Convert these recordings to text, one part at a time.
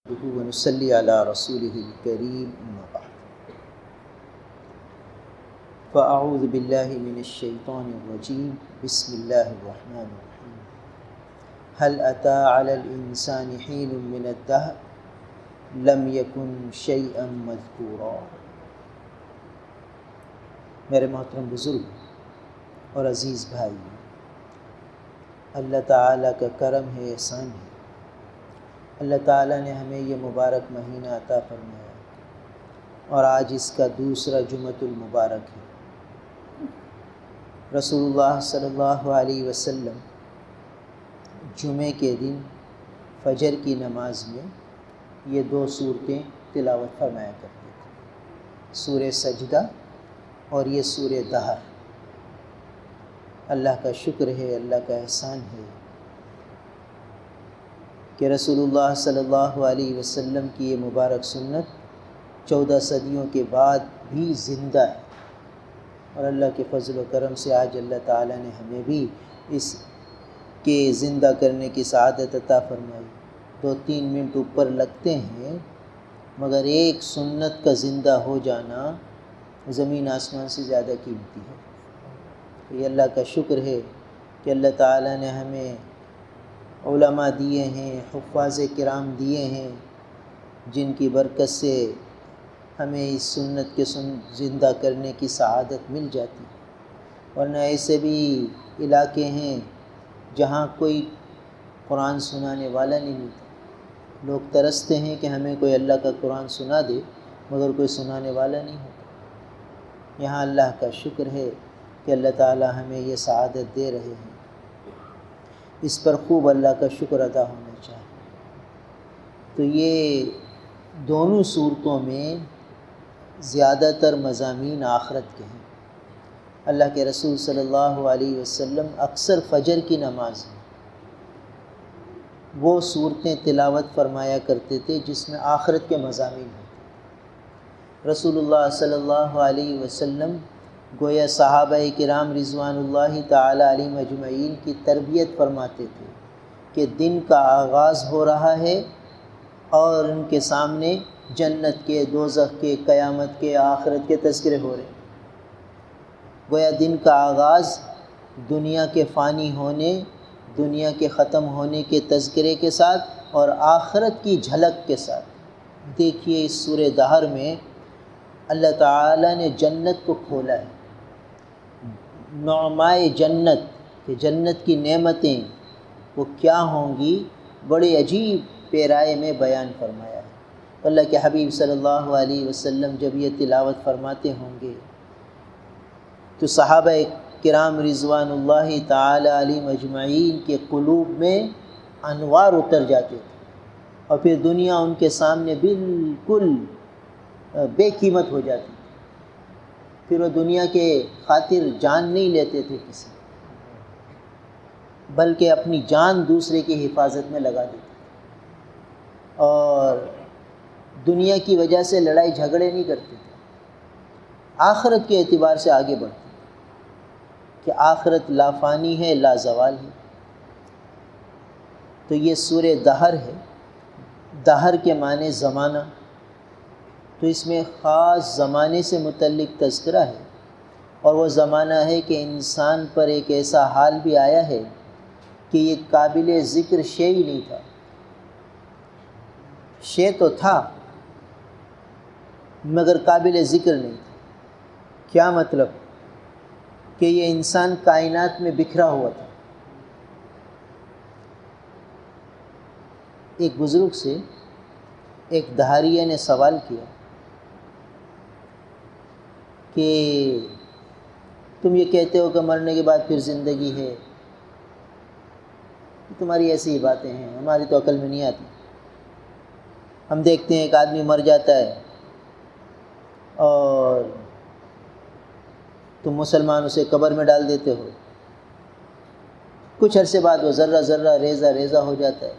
ونصلي على رسوله الكريم أما بعد فأعوذ بالله من الشيطان الرجيم بسم الله الرحمن الرحيم هل أتى على الإنسان حين من الدهر لم يكن شيئا مذكورا۔ میرے محترم بزرگ اور عزیز بھائی، اللہ تعالیٰ کا کرم ہے، احسان ہے، اللہ تعالیٰ نے ہمیں یہ مبارک مہینہ عطا فرمایا اور آج اس کا دوسرا جمعۃ المبارک ہے۔ رسول اللہ صلی اللہ علیہ وسلم جمعے کے دن فجر کی نماز میں یہ دو صورتیں تلاوت فرمایا کرتے تھے، سورہ سجدہ اور یہ سورہ دہر۔ اللہ کا شکر ہے، اللہ کا احسان ہے کہ رسول اللہ صلی اللہ علیہ وسلم کی یہ مبارک سنت 14 صدیوں کے بعد بھی زندہ ہے، اور اللہ کے فضل و کرم سے آج اللہ تعالیٰ نے ہمیں بھی اس کے زندہ کرنے کی سعادت عطا فرمائی۔ 2-3 منٹ اوپر لگتے ہیں، مگر ایک سنت کا زندہ ہو جانا زمین آسمان سے زیادہ قیمتی ہے۔ یہ اللہ کا شکر ہے کہ اللہ تعالیٰ نے ہمیں علماء دیے ہیں، حفاظ کرام دیے ہیں، جن کی برکت سے ہمیں اس سنت کے زندہ کرنے کی سعادت مل جاتی، ورنہ ایسے بھی علاقے ہیں جہاں کوئی قرآن سنانے والا نہیں ملتا۔ لوگ ترستے ہیں کہ ہمیں کوئی اللہ کا قرآن سنا دے، مگر کوئی سنانے والا نہیں ہوتا۔ یہاں اللہ کا شکر ہے کہ اللہ تعالیٰ ہمیں یہ سعادت دے رہے ہیں، اس پر خوب اللہ کا شکر ادا ہونا چاہیے۔ تو یہ دونوں صورتوں میں زیادہ تر مضامین آخرت کے ہیں۔ اللہ کے رسول صلی اللہ علیہ وسلم اکثر فجر کی نماز میں وہ صورتیں تلاوت فرمایا کرتے تھے جس میں آخرت کے مضامین ہوتے۔ رسول اللہ صلی اللہ علیہ وسلم گویا صحابہ کرام رضوان اللہ تعالی علیہم اجمعین کی تربیت فرماتے تھے کہ دن کا آغاز ہو رہا ہے اور ان کے سامنے جنت کے، دوزخ کے، قیامت کے، آخرت کے تذکرے ہو رہے ہیں۔ گویا دن کا آغاز دنیا کے فانی ہونے، دنیا کے ختم ہونے کے تذکرے کے ساتھ اور آخرت کی جھلک کے ساتھ۔ دیکھیے اس سورہ دہر میں اللہ تعالیٰ نے جنت کو کھولا ہے، نعمائے جنت کہ جنت کی نعمتیں وہ کیا ہوں گی، بڑے عجیب پیرائے میں بیان فرمایا ہے۔ اللہ کے حبیب صلی اللہ علیہ وسلم جب یہ تلاوت فرماتے ہوں گے تو صحابہ کرام رضوان اللہ تعالی علیہم اجمعین کے قلوب میں انوار اتر جاتے تھے، اور پھر دنیا ان کے سامنے بالکل بے قیمت ہو جاتی، پھر وہ دنیا کے خاطر جان نہیں لیتے تھے کسی، بلکہ اپنی جان دوسرے کی حفاظت میں لگا دیتے تھے، اور دنیا کی وجہ سے لڑائی جھگڑے نہیں کرتے تھے، آخرت کے اعتبار سے آگے بڑھتے کہ آخرت لا فانی ہے، لا زوال ہے۔ تو یہ سورہ دہر ہے، دہر کے معنی زمانہ، تو اس میں خاص زمانے سے متعلق تذکرہ ہے، اور وہ زمانہ ہے کہ انسان پر ایک ایسا حال بھی آیا ہے کہ یہ قابل ذکر شے ہی نہیں تھا۔ شے تو تھا مگر قابل ذکر نہیں تھا۔ کیا مطلب؟ کہ یہ انسان کائنات میں بکھرا ہوا تھا۔ ایک بزرگ سے ایک دہریہ نے سوال کیا کہ تم یہ کہتے ہو کہ مرنے کے بعد پھر زندگی ہے، تمہاری ایسی ہی باتیں ہیں، ہماری تو عقل میں نہیں آتی۔ ہم دیکھتے ہیں ایک آدمی مر جاتا ہے اور تم مسلمان اسے قبر میں ڈال دیتے ہو، کچھ عرصے بعد وہ ذرہ ذرہ ریزہ ریزہ ہو جاتا ہے،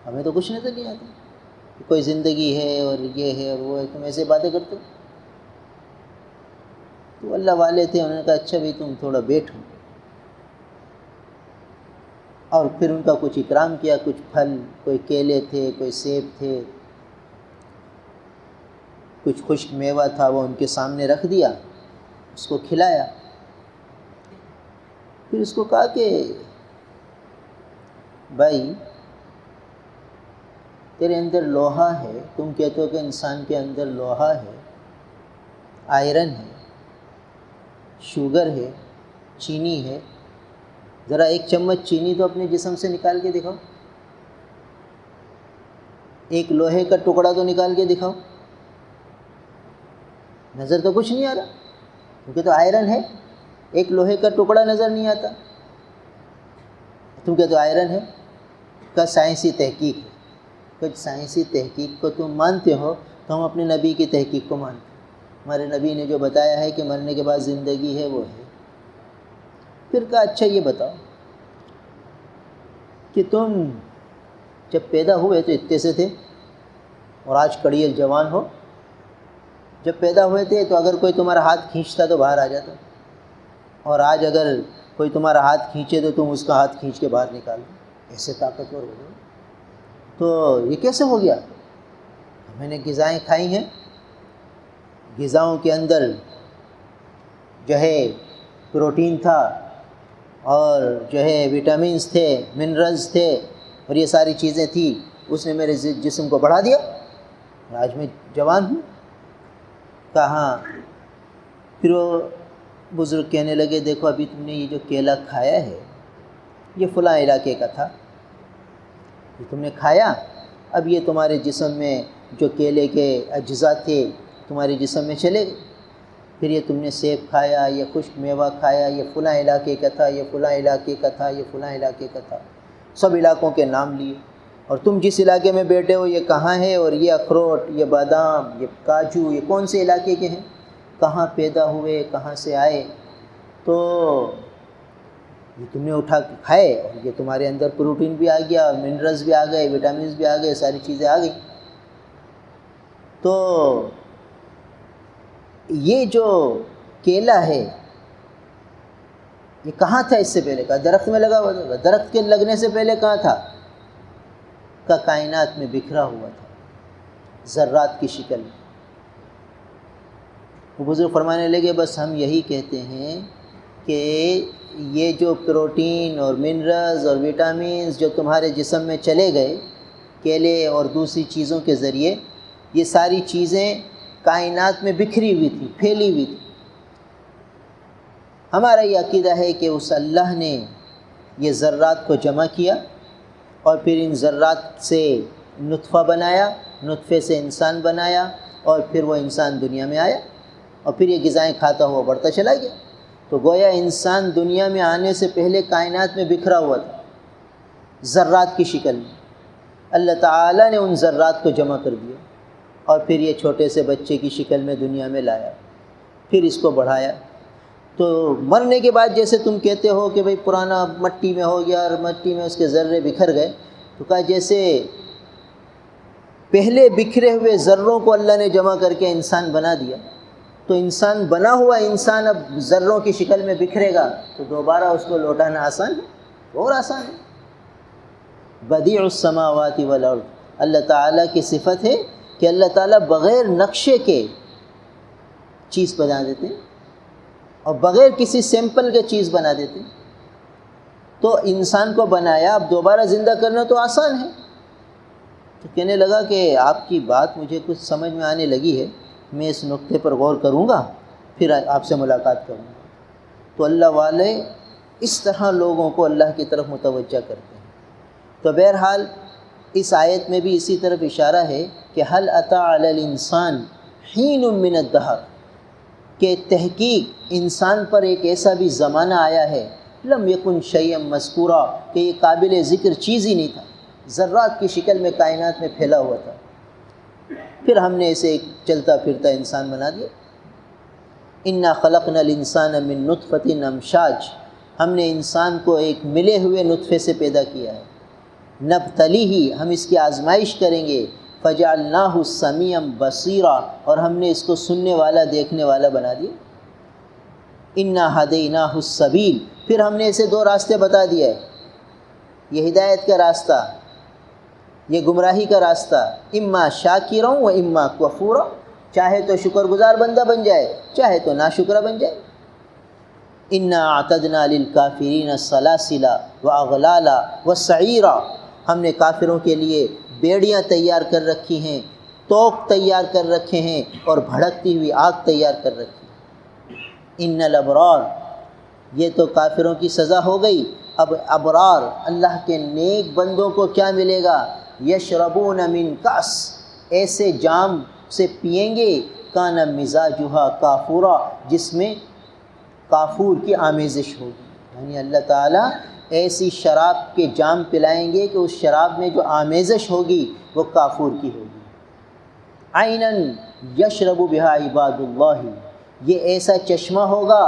ہمیں تو کچھ نظر نہیں آتا، کوئی زندگی ہے اور یہ ہے اور وہ ہے، تم ایسے باتیں کرتے ہو۔ تو اللہ والے تھے، انہوں نے کہا اچھا بھی تم تھوڑا بیٹھو، اور پھر ان کا کچھ اکرام کیا، کچھ پھل، کوئی کیلے تھے، کوئی سیب تھے، کچھ خشک میوہ تھا، وہ ان کے سامنے رکھ دیا، اس کو کھلایا۔ پھر اس کو کہا کہ بھائی تیرے اندر لوہا ہے، تم کہتے ہو کہ انسان کے اندر لوہا ہے، آئرن ہے، شوگر ہے، چینی ہے، ذرا ایک چمچ چینی تو اپنے جسم سے نکال کے دکھاؤ، ایک لوہے کا ٹکڑا تو نکال کے دکھاؤ، نظر تو کچھ نہیں آ رہا، کیونکہ تو آئرن ہے، ایک لوہے کا ٹکڑا نظر نہیں آتا، تم کہتے ہو آئرن ہے، کا سائنسی تحقیق ہے، کچھ سائنسی تحقیق کو تم مانتے ہو تو ہم اپنے نبی کی تحقیق کو مانتے ہیں، ہمارے نبی نے جو بتایا ہے کہ مرنے کے بعد زندگی ہے وہ ہے۔ پھر کہا اچھا یہ بتاؤ کہ تم جب پیدا ہوئے تو اتنے سے تھے اور آج کڑیل جوان ہو، جب پیدا ہوئے تھے تو اگر کوئی تمہارا ہاتھ کھینچتا تو باہر آ جاتا، اور آج اگر کوئی تمہارا ہاتھ کھینچے تو تم اس کا ہاتھ کھینچ کے باہر نکال دو، ایسے طاقتور ہو گئے۔ تو یہ کیسے ہو گیا؟ میں نے غذائیں کھائی ہیں، غذاؤں کے اندر جو ہے پروٹین تھا اور جو ہے وٹامنس تھے، منرلز تھے، اور یہ ساری چیزیں تھیں، اس نے میرے جسم کو بڑھا دیا، آج میں جوان ہوں۔ کہاں پھر وہ بزرگ کہنے لگے دیکھو ابھی تم نے یہ جو کیلا کھایا ہے یہ فلاں علاقے کا تھا، یہ تم نے کھایا، اب یہ تمہارے جسم میں جو کیلے کے اجزاء تھے تمہارے جسم میں چلے گئے، پھر یہ تم نے سیب کھایا، یہ خشک میوہ کھایا، یہ فلاں علاقے کا تھا، یہ فلاں علاقے کا تھا، یہ فلاں علاقے کا تھا، سب علاقوں کے نام لیے، اور تم جس علاقے میں بیٹھے ہو یہ کہاں ہے، اور یہ اخروٹ، یہ بادام، یہ کاجو، یہ کون سے علاقے کے ہیں، کہاں پیدا ہوئے، کہاں سے آئے، تو یہ تم نے اٹھا کے کھائے، اور یہ تمہارے اندر پروٹین بھی آ گیا، منرلز بھی آ گئے، وٹامنز بھی آ گئے، ساری چیزیں آ گئی۔ تو یہ جو کیلا ہے یہ کہاں تھا اس سے پہلے؟ کا درخت میں لگا ہوا تھا، درخت کے لگنے سے پہلے کہاں تھا؟ کا کائنات میں بکھرا ہوا تھا ذرات کی شکل میں۔ وہ بزرگ فرمانے لگے بس ہم یہی کہتے ہیں کہ یہ جو پروٹین اور منرلز اور وٹامنز جو تمہارے جسم میں چلے گئے کیلے اور دوسری چیزوں کے ذریعے، یہ ساری چیزیں کائنات میں بکھری ہوئی تھی، پھیلی ہوئی تھی۔ ہمارا یہ عقیدہ ہے کہ اس اللہ نے یہ ذرات کو جمع کیا اور پھر ان ذرات سے نطفہ بنایا، نطفے سے انسان بنایا، اور پھر وہ انسان دنیا میں آیا، اور پھر یہ غذائیں کھاتا ہوا بڑھتا چلا گیا۔ تو گویا انسان دنیا میں آنے سے پہلے کائنات میں بکھرا ہوا تھا ذرات کی شکل میں، اللہ تعالیٰ نے ان ذرات کو جمع کر دیا اور پھر یہ چھوٹے سے بچے کی شکل میں دنیا میں لایا، پھر اس کو بڑھایا۔ تو مرنے کے بعد جیسے تم کہتے ہو کہ بھئی پرانا مٹی میں ہو گیا اور مٹی میں اس کے ذرے بکھر گئے، تو کہا جیسے پہلے بکھرے ہوئے ذروں کو اللہ نے جمع کر کے انسان بنا دیا، تو انسان بنا ہوا انسان اب ذروں کی شکل میں بکھرے گا تو دوبارہ اس کو لوٹانا آسان ہے؟ اور آسان ہے۔ بدیع السماوات والارض، اللہ تعالیٰ کی صفت ہے کہ اللہ تعالیٰ بغیر نقشے کے چیز بنا دیتے ہیں اور بغیر کسی سیمپل کے چیز بنا دیتے ہیں۔ تو انسان کو بنایا، اب دوبارہ زندہ کرنا تو آسان ہے۔ تو کہنے لگا کہ آپ کی بات مجھے کچھ سمجھ میں آنے لگی ہے، میں اس نقطے پر غور کروں گا، پھر آپ سے ملاقات کروں گا۔ تو اللہ والے اس طرح لوگوں کو اللہ کی طرف متوجہ کرتے ہیں۔ تو بہرحال اس آیت میں بھی اسی طرف اشارہ ہے کہ هل اتى علی الانسان حین من الدہر، کہ تحقیق انسان پر ایک ایسا بھی زمانہ آیا ہے لم یکن شیئا مذکورا، کہ یہ قابل ذکر چیز ہی نہیں تھا، ذرات کی شکل میں کائنات میں پھیلا ہوا تھا، پھر ہم نے اسے ایک چلتا پھرتا انسان بنا دیا۔ انا خلقنا الانسان من نطفۃ امشاج، ہم نے انسان کو ایک ملے ہوئے نطفے سے پیدا کیا ہے، نبتلیہ، ہم اس کی آزمائش کریں گے، فجعلناہ سمیعا بصیرا، اور ہم نے اس کو سننے والا دیکھنے والا بنا دیا۔ انا ہدیناہ السبیل، پھر ہم نے اسے دو راستے بتا دیا ہے، یہ ہدایت کا راستہ، یہ گمراہی کا راستہ، اما شاکرا و اما کفورا، چاہے تو شکر گزار بندہ بن جائے، چاہے تو ناشکرہ بن جائے۔ انا اعتدنا للکافرین سلاسل واغلالا وسعیرا، ہم نے کافروں کے لیے بیڑیاں تیار کر رکھی ہیں، توق تیار کر رکھے ہیں، اور بھڑکتی ہوئی آگ تیار کر رکھی ہے۔ ان الابرار، یہ تو کافروں کی سزا ہو گئی۔ اب ابرار اللہ کے نیک بندوں کو کیا ملے گا؟ یشربون من کاس، ایسے جام سے پئیں گے، کان مزاجھا کافورا، جس میں کافور کی آمیزش ہوگی، یعنی اللہ تعالیٰ ایسی شراب کے جام پلائیں گے کہ اس شراب میں جو آمیزش ہوگی وہ کافور کی ہوگی۔ عیناً یشرب بہا عباد اللہ، یہ ایسا چشمہ ہوگا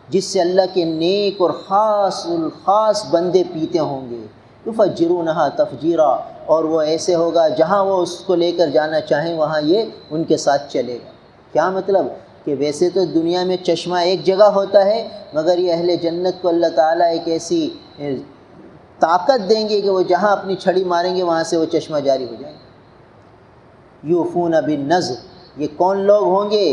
جس سے اللہ کے نیک اور خاص بندے پیتے ہوں گے۔ یفجرونہا تفجیرا، اور وہ ایسے ہوگا جہاں وہ اس کو لے کر جانا چاہیں وہاں یہ ان کے ساتھ چلے گا۔ کیا مطلب؟ کہ ویسے تو دنیا میں چشمہ ایک جگہ ہوتا ہے، مگر یہ اہل جنت کو اللہ تعالیٰ ایک ایسی طاقت دیں گے کہ وہ جہاں اپنی چھڑی ماریں گے وہاں سے وہ چشمہ جاری ہو جائے گا۔ یوفون بالنذر، یہ کون لوگ ہوں گے؟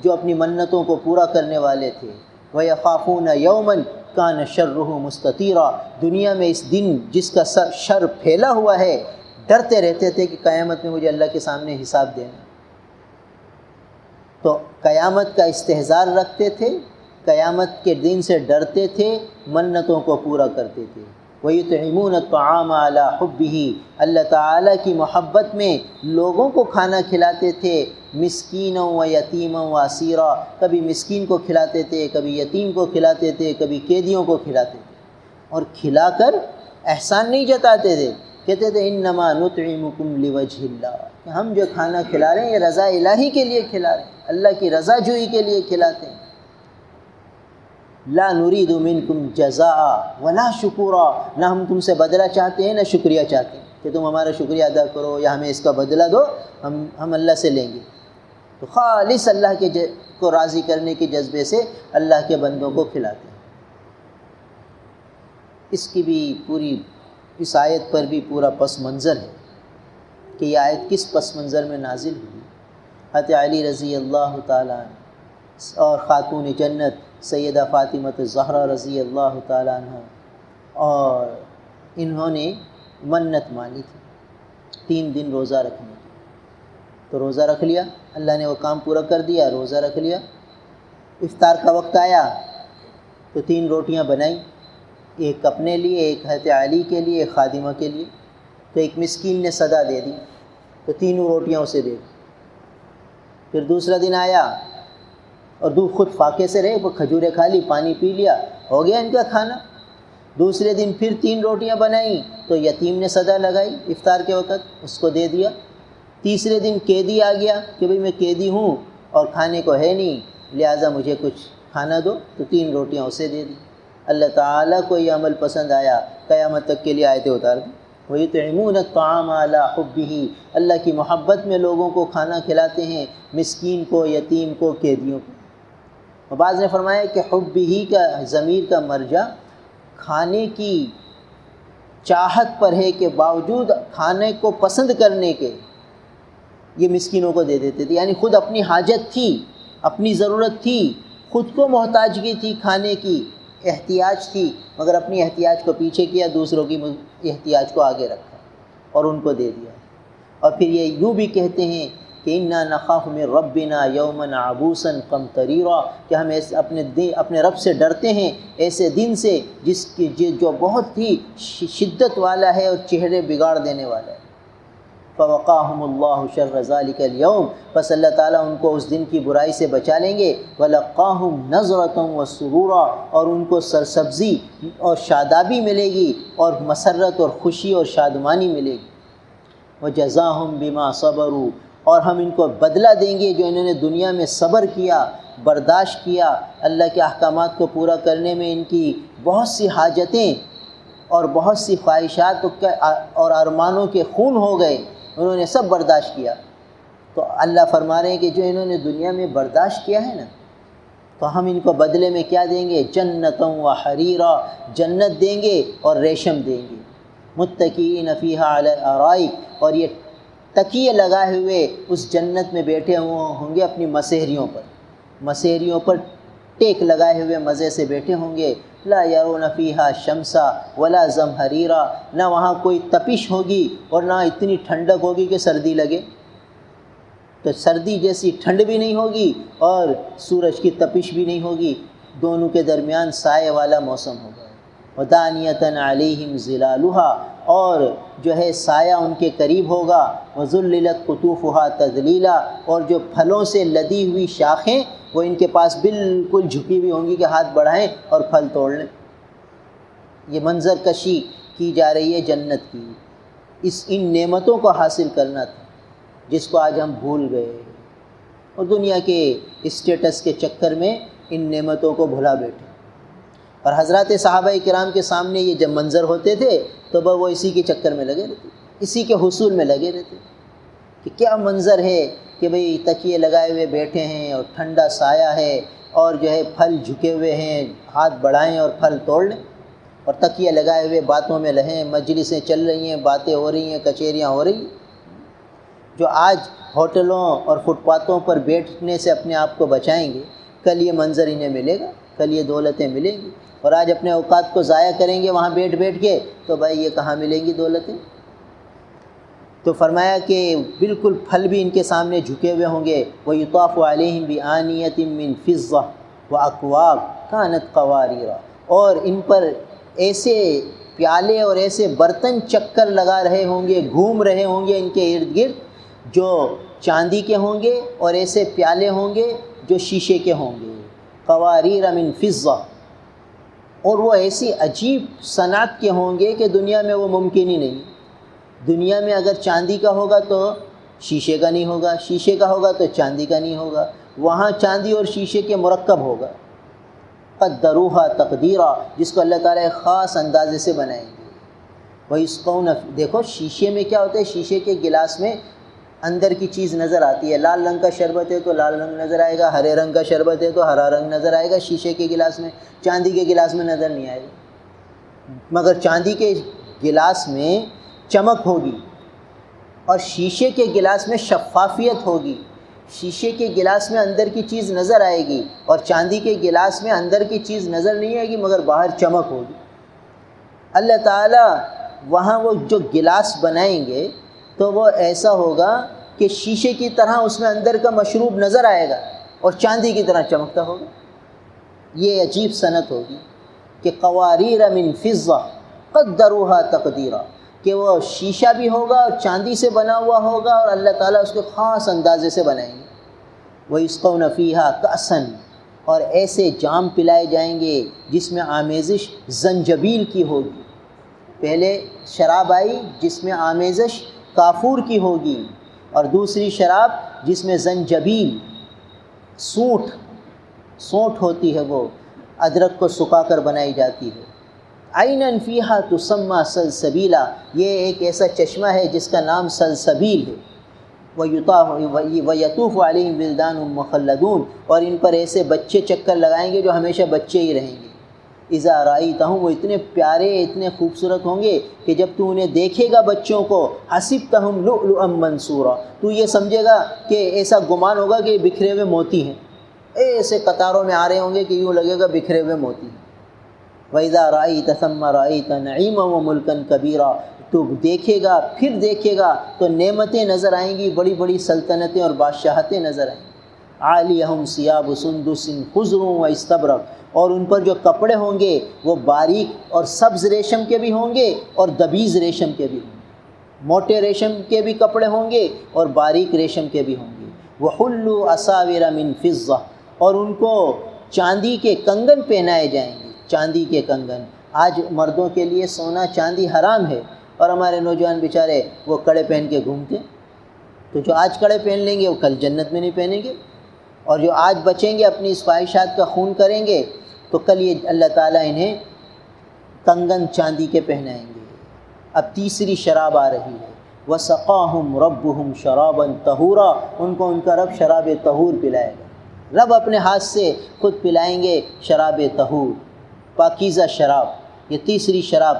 جو اپنی منتوں کو پورا کرنے والے تھے۔ وَيَخَافُونَ يَوْمًا كَانَ شَرُّهُ مُسْتَطِيرًا، دنیا میں اس دن جس کا شر پھیلا ہوا ہے ڈرتے رہتے تھے کہ قیامت میں مجھے اللہ کے سامنے حساب دینا۔ تو قیامت کا استحضار رکھتے تھے، قیامت کے دن سے ڈرتے تھے، منتوں کو پورا کرتے تھے۔ وَيُطْعِمُونَ الطَّعَامَ عَلَىٰ حُبِّهِ، اللہ تعالیٰ کی محبت میں لوگوں کو کھانا کھلاتے تھے، مسکینا و یتیما و اسیرا، کبھی مسکین کو کھلاتے تھے، کبھی یتیم کو کھلاتے تھے، کبھی قیدیوں کو کھلاتے تھے، اور کھلا کر احسان نہیں جتاتے تھے، کہتے تھے انما نطعمکم لوجہ اللہ، کہ ہم جو کھانا کھلا رہے ہیں یہ رضا الہی کے لیے کھلا رہے ہیں، اللہ کی رضا جوئی کے لیے کھلاتے ہیں۔ لا نرید منکم جزاء ولا شکورا، نہ ہم تم سے بدلہ چاہتے ہیں نہ شکریہ چاہتے ہیں کہ تم ہمارا شکریہ ادا کرو یا ہمیں اس کا بدلہ دو، ہم اللہ سے لیں گے۔ تو خالص اللہ کے کو راضی کرنے کے جذبے سے اللہ کے بندوں کو کھلاتے ہیں۔ اس کی بھی پوری، اس آیت پر بھی پورا پس منظر ہے کہ یہ آیت کس پس منظر میں نازل ہوئی۔ حضرت علی رضی اللہ تعالیٰ عنہ اور خاتون جنت سیدہ فاطمہ الزہرا رضی اللہ تعالیٰ عنہ، اور انہوں نے منت مانی تھی 3 دن روزہ رکھنے کی، تو روزہ رکھ لیا، اللہ نے وہ کام پورا کر دیا، روزہ رکھ لیا۔ افطار کا وقت آیا تو 3 روٹیاں بنائیں، ایک اپنے لیے، ایک حضرت علی کے لیے، ایک خادمہ کے لیے۔ تو ایک مسکین نے صدا دے دی تو 3 روٹیاں اسے دے دی۔ پھر دوسرا دن آیا اور خود فاقے سے رہے، وہ کھجوریں کھا لی، پانی پی لیا، ہو گیا ان کا کھانا۔ دوسرے دن پھر 3 روٹیاں بنائیں تو یتیم نے صدا لگائی افطار کے وقت، اس کو دے دیا۔ تیسرے دن قیدی آ گیا کہ بھئی میں قیدی ہوں اور کھانے کو ہے نہیں، لہٰذا مجھے کچھ کھانا دو، تو 3 روٹیاں اسے دے دی۔ اللہ تعالیٰ کو یہ عمل پسند آیا، قیامت تک کے لیے آیتیں اتار دی۔ وَيُطْعِمُونَ الطَّعَامَ عَلَىٰ حُبِّهِ، اللہ کی محبت میں لوگوں کو کھانا کھلاتے ہیں، مسکین کو، یتیم کو، قیدیوں کو۔ اور بعض نے فرمایا کہ حُبِّهِ کا ضمیر کا مرجع کھانے کی چاہت پر ہے کہ باوجود کھانے کو پسند کرنے کے یہ مسکینوں کو دے دیتے تھے، یعنی خود اپنی حاجت تھی، اپنی ضرورت تھی، خود کو محتاجگی تھی، کھانے کی احتیاج تھی، مگر اپنی احتیاج کو پیچھے کیا، دوسروں کی احتیاج کو آگے رکھا اور ان کو دے دیا۔ اور پھر یہ یوں بھی کہتے ہیں کہ انا نخاف من ربنا یوما عبوسا قمطریرا، کہ ہم اپنے رب سے ڈرتے ہیں ایسے دن سے جو بہت ہی شدت والا ہے اور چہرے بگاڑ دینے والا ہے۔ فوقاہم اللہ شر ذلک اليوم، پس اللہ تعالیٰ ان کو اس دن کی برائی سے بچا لیں گے۔ ولقاہم نظرۃ وسرورا، اور ان کو سرسبزی اور شادابی ملے گی، اور مسرت اور خوشی اور شادمانی ملے گی۔ وجزاہم بما صبروا، اور ہم ان کو بدلہ دیں گے جو انہوں نے دنیا میں صبر کیا، برداشت کیا، اللہ کے احکامات کو پورا کرنے میں ان کی بہت سی حاجتیں اور بہت سی خواہشات اور ارمانوں کے خون ہو گئے، انہوں نے سب برداشت کیا۔ تو اللہ فرما رہے ہیں کہ جو انہوں نے دنیا میں برداشت کیا ہے نا، تو ہم ان کو بدلے میں کیا دیں گے؟ جنتوں و حریرا، جنت دیں گے اور ریشم دیں گے۔ متکئین فیہا علی الارائک، اور یہ تکیے لگائے ہوئے اس جنت میں بیٹھے ہوں گے اپنی مسہریوں پر ٹیک لگائے ہوئے مزے سے بیٹھے ہوں گے۔ لا یرون فیہا شمسا ولا زمہریرا، نہ وہاں کوئی تپش ہوگی اور نہ اتنی ٹھنڈک ہوگی کہ سردی لگے، تو سردی جیسی ٹھنڈ بھی نہیں ہوگی اور سورج کی تپش بھی نہیں ہوگی، دونوں کے درمیان سائے والا موسم ہوگا۔ ودانیۃ علیہم ظلالھا، اور جو ہے سایہ ان کے قریب ہوگا، وذللت قطوفھا تذلیلا، اور جو پھلوں سے لدی ہوئی شاخیں وہ ان کے پاس بالکل جھکی ہوئی ہوں گی کہ ہاتھ بڑھائیں اور پھل توڑ لیں۔ یہ منظر کشی کی جا رہی ہے جنت کی، ان نعمتوں کو حاصل کرنا تھا جس کو آج ہم بھول گئے، اور دنیا کے اسٹیٹس کے چکر میں ان نعمتوں کو بھلا بیٹھے۔ اور حضرات صحابہ کرام کے سامنے یہ جب منظر ہوتے تھے تو وہ اسی کے چکر میں لگے رہتے، اسی کے حصول میں لگے رہتے کہ کیا منظر ہے کہ بھئی تکیے لگائے ہوئے بیٹھے ہیں اور ٹھنڈا سایہ ہے، اور جو ہے پھل جھکے ہوئے ہیں، ہاتھ بڑھائیں اور پھل توڑ لیں، اور تکیے لگائے ہوئے باتوں میں لہیں، مجلسیں چل رہی ہیں، باتیں ہو رہی ہیں، کچہریاں ہو رہی ہیں۔ جو آج ہوٹلوں اور فٹ پاتھوں پر بیٹھنے سے اپنے آپ کو بچائیں گے، کل یہ منظر انہیں ملے گا، کل یہ دولتیں ملیں گی، اور آج اپنے اوقات کو ضائع کریں گے وہاں بیٹھ کے، تو بھائی یہ کہاں ملیں گی دولتیں؟ تو فرمایا کہ بالکل پھل بھی ان کے سامنے جھکے ہوئے ہوں گے۔ وَيُطَافُ عَلَيْهِمْ بِآنِيَةٍ مِّن فِضَّةٍ وَأَكْوَابٍ كَانَتْ قَوَارِيرَ، اور ان پر ایسے پیالے اور ایسے برتن چکر لگا رہے ہوں گے، گھوم رہے ہوں گے ان کے ارد گرد، جو چاندی کے ہوں گے، اور ایسے پیالے ہوں گے جو شیشے کے ہوں گے، قواریر من فضہ، اور وہ ایسی عجیب صنعت کے ہوں گے کہ دنیا میں وہ ممکن ہی نہیں۔ دنیا میں اگر چاندی کا ہوگا تو شیشے کا نہیں ہوگا، شیشے کا ہوگا تو چاندی کا نہیں ہوگا، وہاں چاندی اور شیشے کے مرکب ہوگا۔ قدروہا تقدیرا، جس کو اللہ تعالیٰ خاص اندازے سے بنائیں گے۔ وَيُسْقَوْنَ، دیکھو شیشے میں کیا ہوتا ہے، شیشے کے گلاس میں اندر کی چیز نظر آتی ہے، لال رنگ کا شربت ہے تو لال رنگ نظر آئے گا، ہرے رنگ کا شربت ہے تو ہرا رنگ نظر آئے گا شیشے کے گلاس میں، چاندی کے گلاس میں نظر نہیں آئے گا۔ مگر چاندی کے گلاس میں چمک ہوگی اور شیشے کے گلاس میں شفافیت ہوگی، شیشے کے گلاس میں اندر کی چیز نظر آئے گی، اور چاندی کے گلاس میں اندر کی چیز نظر نہیں آئے گی مگر باہر چمک ہوگی۔ اللہ تعالیٰ وہاں وہ جو گلاس بنائیں گے تو وہ ایسا ہوگا کہ شیشے کی طرح اس میں اندر کا مشروب نظر آئے گا اور چاندی کی طرح چمکتا ہوگا۔ یہ عجیب صنعت ہوگی کہ قواریر من فضہ قدروہا تقدیرا، کہ وہ شیشہ بھی ہوگا اور چاندی سے بنا ہوا ہوگا، اور اللہ تعالیٰ اس کو خاص اندازے سے بنائیں گے۔ وَيُسْقَوْنَ فِيهَا كَأْسًا، اور ایسے جام پلائے جائیں گے جس میں آمیزش زنجبیل کی ہوگی۔ پہلے شراب آئی جس میں آمیزش کافور کی ہوگی، اور دوسری شراب جس میں زنجبیل، سونٹ ہوتی ہے، وہ ادرک کو سکھا کر بنائی جاتی ہے۔ عَيْنًا فِيهَا تُسَمَّى سَلْسَبِيلًا، یہ ایک ایسا چشمہ ہے جس کا نام سلسبیل ہے۔ وَيَطُوفُ عَلَيْهِمْ وِلْدَانٌ مُخَلَّدُونَ، اور ان پر ایسے بچے چکر لگائیں گے جو ہمیشہ بچے ہی رہیں گے۔ اِذَا رَأَيْتَهُمْ، وہ اتنے پیارے اتنے خوبصورت ہوں گے کہ جب تو انہیں دیکھے گا بچوں کو، حَسِبْتَهُمْ لُؤْلُؤًا مَنثُورًا، تو یہ سمجھے گا کہ ایسا گمان ہوگا کہ بکھرے ہوئے موتی ہیں، ایسے قطاروں میں آ رہے ہوں گے کہ یوں لگے گا بکھرے ہوئے موتی ہیں۔ وَإِذَا رَأَيْتَ ثَمَّ رَأَيْتَ نَعِيمًا وَمُلْكًا كَبِيرًا، تو دیکھے گا پھر دیکھے گا تو نعمتیں نظر آئیں گی، بڑی بڑی سلطنتیں اور بادشاہتیں نظر آئیں گی۔ عَالِيَهُمْ ثِيَابُ سُنْدُسٍ خُضْرٌ وَإِسْتَبْرَقٍ، اور ان پر جو کپڑے ہوں گے وہ باریک اور سبز ریشم کے بھی ہوں گے اور دبیز ریشم کے بھی ہوں گے، موٹے ریشم کے بھی کپڑے ہوں گے اور باریک ریشم کے بھی ہوں گے۔ وَحُلُّوا أَسَاوِرَ مِن فِضَّةٍ، اور ان کو چاندی کے کنگن پہنائے جائیں گے، چاندی کے کنگن۔ آج مردوں کے لیے سونا چاندی حرام ہے، اور ہمارے نوجوان بیچارے وہ کڑے پہن کے گھومتے ہیں، تو جو آج کڑے پہن لیں گے وہ کل جنت میں نہیں پہنیں گے، اور جو آج بچیں گے اپنی اس خواہشات کا خون کریں گے تو کل یہ اللہ تعالیٰ انہیں کنگن چاندی کے پہنائیں گے۔ اب تیسری شراب آ رہی ہے، وَسَقَاهُمْ رَبُّهُمْ شَرَابًا طَهُورًا، ان کو ان کا رب شراب طہور پلائے گا، رب اپنے ہاتھ سے خود پلائیں گے شراب طہور، پاکیزہ شراب۔ یہ تیسری شراب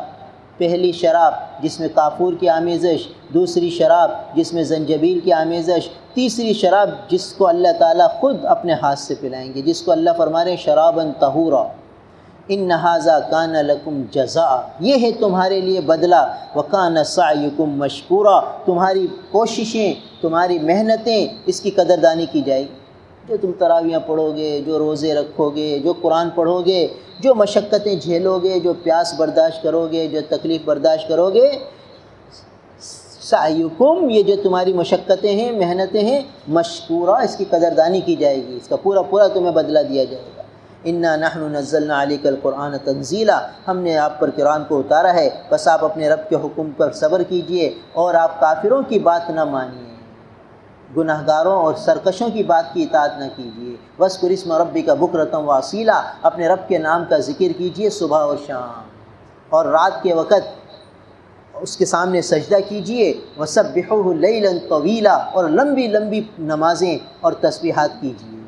پہلی شراب جس میں کافور کی آمیزش، دوسری شراب جس میں زنجبیل کی آمیزش، تیسری شراب جس کو اللہ تعالیٰ خود اپنے ہاتھ سے پلائیں گے، جس کو اللہ فرما رہے ہیں شرابا طہورا، ان ھذا کان لکم جزاء، یہ ہے تمہارے لیے بدلہ، وکان سعیکم مشکورا، تمہاری کوششیں، تمہاری محنتیں اس کی قدردانی کی جائے گی۔ جو تم تراویاں پڑھو گے، جو روزے رکھو گے، جو قرآن پڑھو گے، جو مشقتیں جھیلو گے، جو پیاس برداشت کرو گے، جو تکلیف برداشت کرو گے، سعیکم، یہ جو تمہاری مشقتیں ہیں، محنتیں ہیں، مشکورہ، اس کی قدردانی کی جائے گی، اس کا پورا پورا تمہیں بدلہ دیا جائے گا۔ انا نحن نزلنا علیک القرآن تنزیلا، ہم نے آپ پر قرآن کو اتارا ہے، بس آپ اپنے رب کے حکم پر صبر کیجئے اور آپ کافروں کی بات نہ مانیے، گناہگاروں اور سرکشوں کی بات کی اطاعت نہ کیجیے۔ وَاذْكُرِ اسْمَ رَبِّكَ بُكْرَةً وَأَصِيلًا، اپنے رب کے نام کا ذکر کیجیے صبح اور شام، اور رات کے وقت اس کے سامنے سجدہ کیجیے۔ وَسَبِّحُوهُ لَيْلًا طَوِيلًا، اور لمبی لمبی نمازیں اور تسبیحات کیجیے۔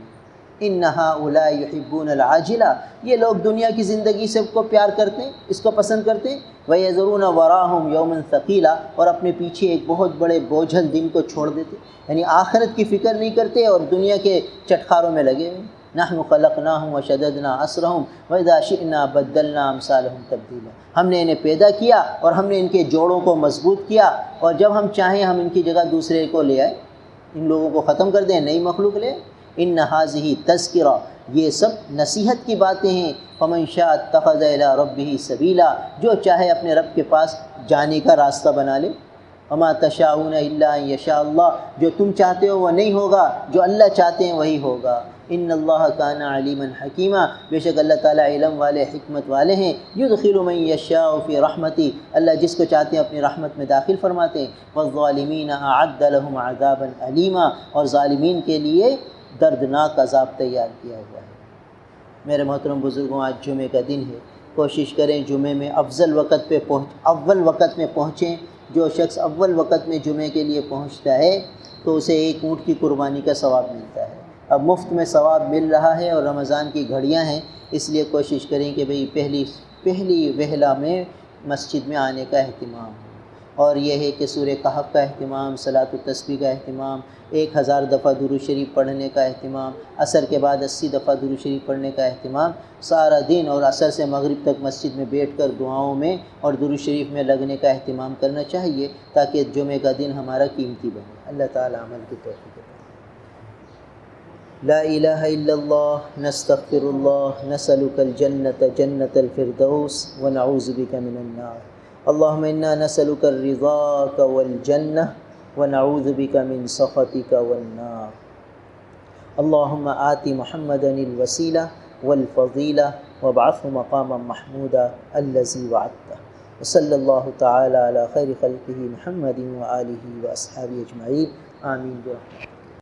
إِنَّ هَؤُلَاءِ يُحِبُّونَ الْعَاجِلَةَ، یہ لوگ دنیا کی زندگی سے کو پیار کرتے ہیں، اس کو پسند کرتے ہیں۔ وَيَذَرُونَ وَرَاهُمْ يَوْمًا ثَقِيلًا، اور اپنے پیچھے ایک بہت بڑے بوجھل دن کو چھوڑ دیتے، یعنی آخرت کی فکر نہیں کرتے اور دنیا کے چٹخاروں میں لگے ہوئے۔ نحن خلقناهم وشددنا اسرهم واذا شئنا بدلنا امثالهم تبدیلا، ہم نے انہیں پیدا کیا اور ہم نے ان کے جوڑوں کو مضبوط کیا، اور جب ہم چاہیں ہم ان کی جگہ دوسرے کو لے آئیں، ان لوگوں کو ختم کر دیں، نئی مخلوق لے۔ ان هذه تذکرہ، یہ سب نصیحت کی باتیں ہیں۔ فمن شاء اتخذ الى ربه سبیلا، جو چاہے اپنے رب کے پاس جانے کا راستہ بنا لے۔ وما تشاءون الا ان یشاء اللہ، جو تم چاہتے ہو وہ نہیں ہوگا، جو اللہ چاہتے ہیں وہی ہوگا۔ ان اللہ کان علیما حکیما، بے شک اللہ تعالیٰ علم والے، حکمت والے ہیں۔ یدخل من یشاء فی رحمتی، اللہ جس کو چاہتے ہیں اپنی رحمت میں داخل فرماتے ہیں۔ والظالمین اعد لهم عذابا علیما، اور ظالمین کے لیے دردناک عذاب تیار کیا ہوا ہے۔ میرے محترم بزرگوں، آج جمعے کا دن ہے، کوشش کریں جمعے میں اول وقت میں پہنچیں۔ جو شخص اول وقت میں جمعے کے لیے پہنچتا ہے تو اسے ایک اونٹ کی قربانی کا ثواب ملتا ہے۔ اب مفت میں ثواب مل رہا ہے اور رمضان کی گھڑیاں ہیں، اس لیے کوشش کریں کہ بھئی پہلی وہلہ میں مسجد میں آنے کا اہتمام ہو، اور یہ ہے کہ سورہ کہف کا اہتمام، صلاۃ التسبیح کا اہتمام، 1000 دفعہ درود شریف پڑھنے کا اہتمام، عصر کے بعد 80 دفعہ درود شریف پڑھنے کا اہتمام، سارا دن اور عصر سے مغرب تک مسجد میں بیٹھ کر دعاؤں میں اور درود شریف میں لگنے کا اہتمام کرنا چاہیے، تاکہ جمعے کا دن ہمارا قیمتی بنے۔ اللہ تعالی عمل کی توفیق دے۔ لا الہ الا اللہ، نستغفر اللہ، نسألک الجنۃ جنۃ الفردوس ونعوذ بک من النار۔ اللہم انا نسألک رضاک والجنہ ونعوذ بک من سخطک والنار۔ اللہم آت محمدا الوسیلہ والفضیلہ وابعثہ مقاما محمودا الذی وعدتہ۔ وصلی اللہ تعالی علی خیر خلقہ محمد وآلہ واصحابہ اجمعین، آمین برحمتک۔